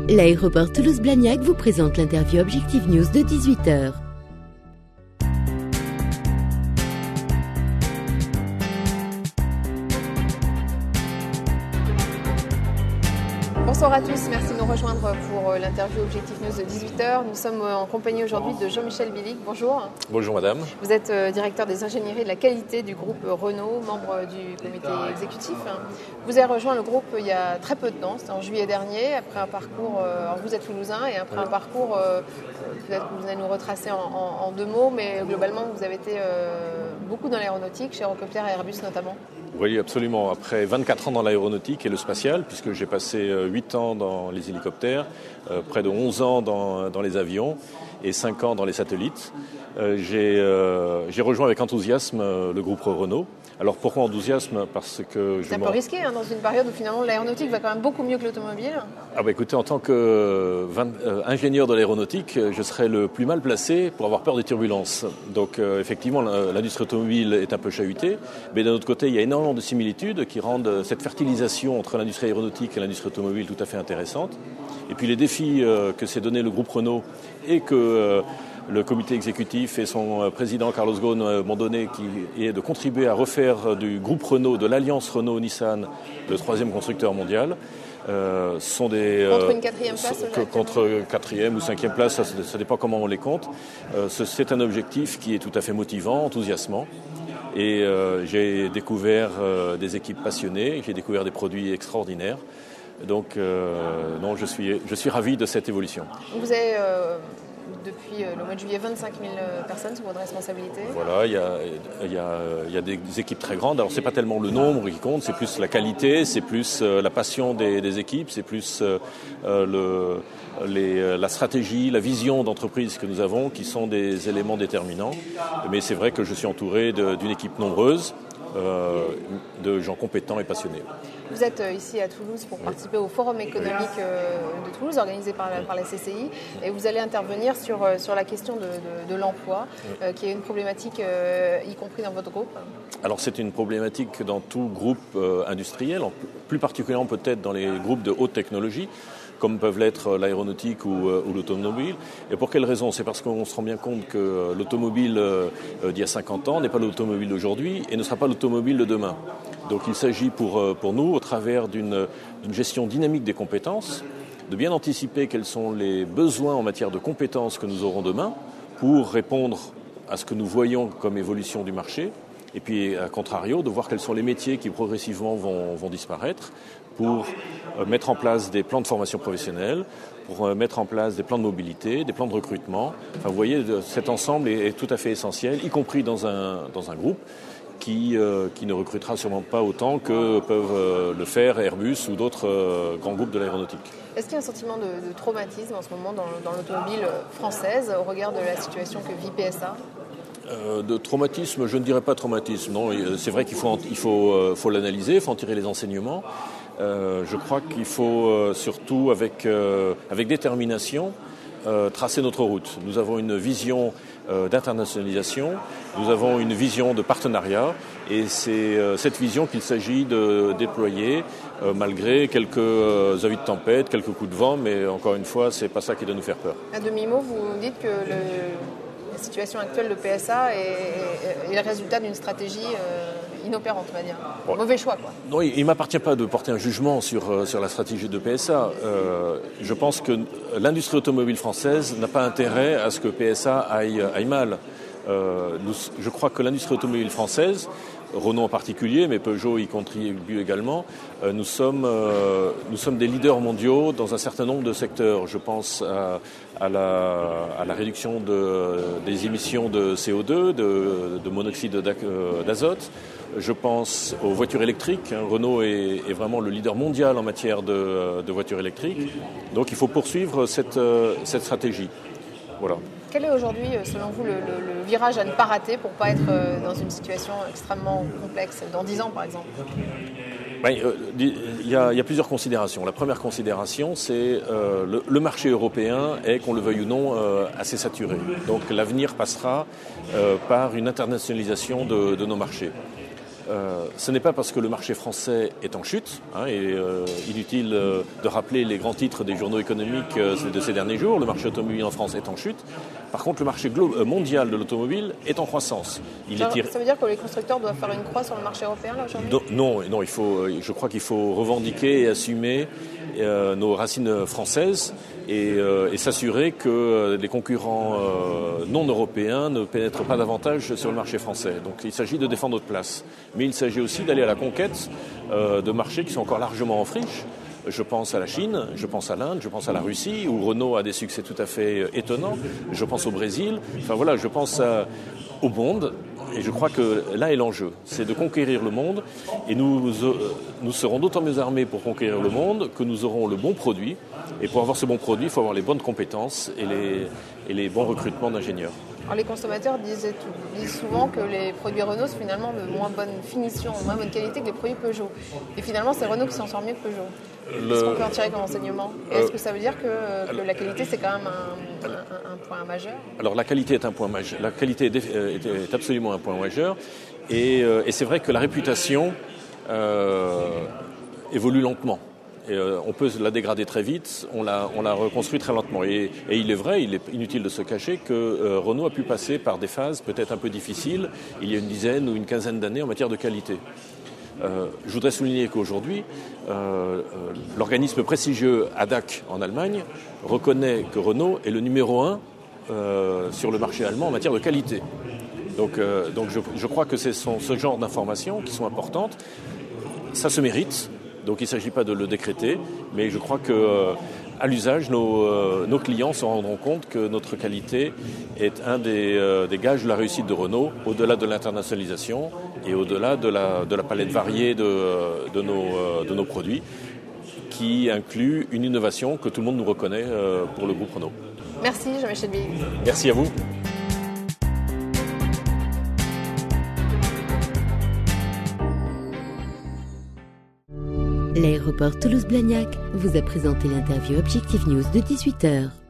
L'aéroport Toulouse-Blagnac vous présente l'interview Objectif News de 18h. Bonsoir à tous, merci de nous rejoindre pour l'interview Objectif News de 18h. Nous sommes en compagnie aujourd'hui de Jean-Michel Bilic. Bonjour. Bonjour madame. Vous êtes directeur des ingénieries et de la qualité du groupe Renault, membre du comité exécutif. Vous avez rejoint le groupe il y a très peu de temps, c'était en juillet dernier, après un parcours, alors vous êtes toulousain, et après un parcours, peut-être que vous allez nous retracer en deux mots, mais globalement vous avez été beaucoup dans l'aéronautique, chez Eurocopter et Airbus notamment. Oui, absolument. Après 24 ans dans l'aéronautique et le spatial, puisque j'ai passé 8 ans dans les hélicoptères, près de 11 ans dans les avions et 5 ans dans les satellites, j'ai rejoint avec enthousiasme le groupe Renault. Alors pourquoi enthousiasme ? Parce que c'est un peu risqué dans une période où finalement l'aéronautique va quand même beaucoup mieux que l'automobile. Écoutez, en tant qu'ingénieur de l'aéronautique, je serais le plus mal placé pour avoir peur des turbulences. Donc effectivement, l'industrie automobile est un peu chahutée, mais d'un autre côté, il y a énormément de similitudes qui rendent cette fertilisation entre l'industrie aéronautique et l'industrie automobile tout à fait intéressante. Et puis les défis que s'est donné le groupe Renault et que le comité exécutif et son président Carlos Ghosn m'ont donné, qui est de contribuer à refaire du groupe Renault, de l'alliance Renault-Nissan, le troisième constructeur mondial. Sont des contre une quatrième place contre quatrième ou cinquième place, ça dépend comment on les compte. C'est un objectif qui est tout à fait motivant, enthousiasmant. Et j'ai découvert des équipes passionnées, j'ai découvert des produits extraordinaires. Donc non, je suis ravi de cette évolution. Vous avez depuis le mois de juillet 25 000 personnes sous votre responsabilité. Voilà, il y a des équipes très grandes. Alors c'est pas tellement le nombre qui compte, c'est plus la qualité, c'est plus la passion des équipes, c'est plus la stratégie, la vision d'entreprise que nous avons qui sont des éléments déterminants. Mais c'est vrai que je suis entouré d'une équipe nombreuse, de gens compétents et passionnés. Vous êtes ici à Toulouse pour participer au Forum économique de Toulouse organisé par la CCI, et vous allez intervenir sur la question de l'emploi, qui est une problématique y compris dans votre groupe. Alors c'est une problématique dans tout groupe industriel, plus particulièrement peut-être dans les groupes de haute technologie, comme peuvent l'être l'aéronautique ou l'automobile. Et pour quelle raison ? C'est parce qu'on se rend bien compte que l'automobile d'il y a 50 ans n'est pas l'automobile d'aujourd'hui et ne sera pas l'automobile de demain. Donc il s'agit pour nous, au travers d'une gestion dynamique des compétences, de bien anticiper quels sont les besoins en matière de compétences que nous aurons demain pour répondre à ce que nous voyons comme évolution du marché. Et puis, à contrario, de voir quels sont les métiers qui progressivement vont disparaître pour mettre en place des plans de formation professionnelle, pour mettre en place des plans de mobilité, des plans de recrutement. Enfin, vous voyez, cet ensemble est tout à fait essentiel, y compris dans un groupe qui ne recrutera sûrement pas autant que peuvent le faire Airbus ou d'autres grands groupes de l'aéronautique. Est-ce qu'il y a un sentiment de traumatisme en ce moment dans l'automobile française au regard de la situation que vit PSA ? De traumatisme, je ne dirais pas traumatisme. Non, c'est vrai qu'il faut l'analyser, il faut en tirer les enseignements. Je crois qu'il faut surtout avec détermination tracer notre route. Nous avons une vision d'internationalisation, nous avons une vision de partenariat, et c'est cette vision qu'il s'agit de déployer malgré quelques avis de tempête, quelques coups de vent, mais encore une fois, c'est pas ça qui doit nous faire peur. À demi-mot, vous dites que la situation actuelle de PSA est le résultat d'une stratégie inopérante, on va dire. Bon. Mauvais choix, quoi. Non, il ne m'appartient pas de porter un jugement sur la stratégie de PSA. Je pense que l'industrie automobile française n'a pas intérêt à ce que PSA aille mal. Je crois que l'industrie automobile française, Renault en particulier, mais Peugeot y contribue également, nous sommes des leaders mondiaux dans un certain nombre de secteurs. Je pense à la réduction des émissions de CO2, de monoxyde d'azote. Je pense aux voitures électriques. Renault est vraiment le leader mondial en matière de voitures électriques. Donc il faut poursuivre cette stratégie. Voilà. Quel est aujourd'hui, selon vous, le virage à ne pas rater pour ne pas être dans une situation extrêmement complexe, dans 10 ans par exemple ? Il y a plusieurs considérations. La première considération, c'est le marché européen est, qu'on le veuille ou non, assez saturé. Donc l'avenir passera par une internationalisation de nos marchés. Ce n'est pas parce que le marché français est en chute, et inutile de rappeler les grands titres des journaux économiques de ces derniers jours, le marché automobile en France est en chute. Par contre, le marché mondial de l'automobile est en croissance. Ça veut dire que les constructeurs doivent faire une croix sur le marché européen là, aujourd'hui ? Non, je crois qu'il faut revendiquer et assumer nos racines françaises et s'assurer que les concurrents non européens ne pénètrent pas davantage sur le marché français. Donc il s'agit de défendre notre place. Mais il s'agit aussi d'aller à la conquête de marchés qui sont encore largement en friche. Je pense à la Chine, je pense à l'Inde, je pense à la Russie, où Renault a des succès tout à fait étonnants. Je pense au Brésil. Enfin voilà, je pense au monde. Et je crois que là est l'enjeu, c'est de conquérir le monde. Et nous serons d'autant mieux armés pour conquérir le monde que nous aurons le bon produit. Et pour avoir ce bon produit, il faut avoir les bonnes compétences et les bons recrutements d'ingénieurs. Alors les consommateurs disent souvent que les produits Renault sont finalement de moins bonne finition, de moins bonne qualité que les produits Peugeot. Et finalement, c'est Renault qui s'en sort mieux que Peugeot. Est-ce qu'on peut en tirer comme enseignement ? Et est-ce que ça veut dire que la qualité, c'est quand même un point majeur ? Alors la qualité est un point majeur. La qualité est absolument un point majeur. Et c'est vrai que la réputation évolue lentement. On peut la dégrader très vite, on la reconstruit très lentement. Et il est vrai, il est inutile de se cacher que Renault a pu passer par des phases peut-être un peu difficiles il y a une dizaine ou une quinzaine d'années en matière de qualité. Je voudrais souligner qu'aujourd'hui, l'organisme prestigieux ADAC en Allemagne reconnaît que Renault est le numéro 1 sur le marché allemand en matière de qualité. Donc je crois que ce sont ce genre d'informations qui sont importantes. Ça se mérite. Donc il ne s'agit pas de le décréter, mais je crois qu'à l'usage, nos clients se rendront compte que notre qualité est un des gages de la réussite de Renault, au-delà de l'internationalisation et au-delà de la palette variée de nos produits, qui inclut une innovation que tout le monde nous reconnaît pour le groupe Renault. Merci Jean-Michel Bille. Merci à vous. L'aéroport Toulouse-Blagnac vous a présenté l'interview Objectif News de 18h.